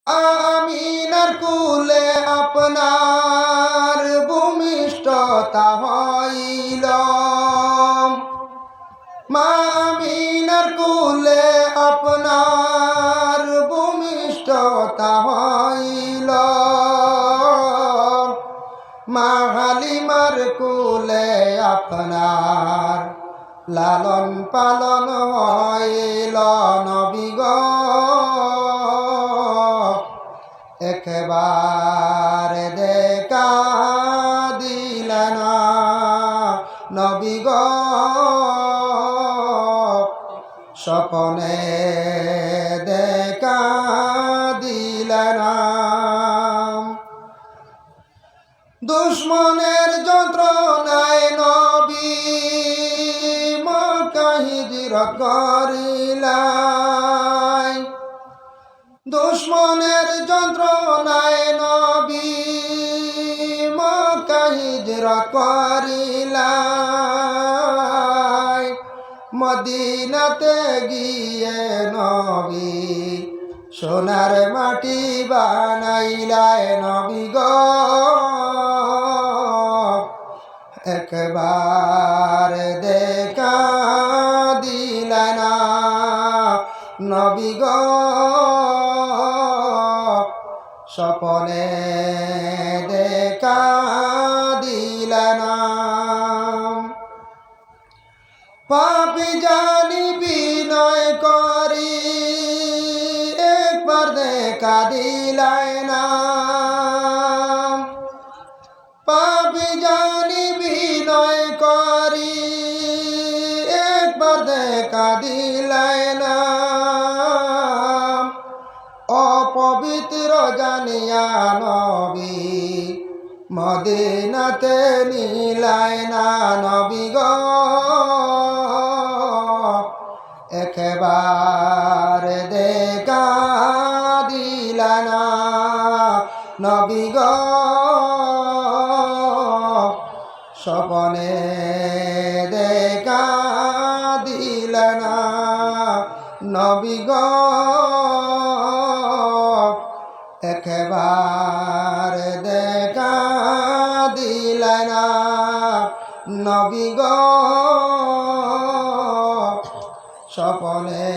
আমিনার কুলে আপনার ভূমিষ্ঠতা হইল। মা আমিনার কুলে আপনার ভূমিষ্ঠতা হইল। মা হালিমার কুলে আপনার লালন পালন হইল। নবী গো একবারে দেখা দিলেন না। নবী গো স্বপ্নে দেখা দিলেন না। দুশ্মনের যন্ত্রণায় নবী মক্কা হিজরত করিলেন। দুশ্মনের যন্ত্রণায় নবী মক্কা হিজরত করিলেন। মদিনাতে গিয়ে নবী সোনার মাটি বানাইলাই। নবী গো একবার দেখা দিলেন না। নবী গো স্বপ্নে দেখা দিলেন না। পাপী জানি বিনয় করি একবার দেখা দিলেন না। পাপী জানি বিনয় করি একবার দেখা দিলেন না। অপবিত্র জানিয়া নবী মদিনাতে নিলাই না। নবী গো একবার দেখা দিলেন না। নবী গো স্বপ্নে দেখা দিলেন না। নবী গো একবার দেখা দিলেন না। নবী গো স্বপ্নে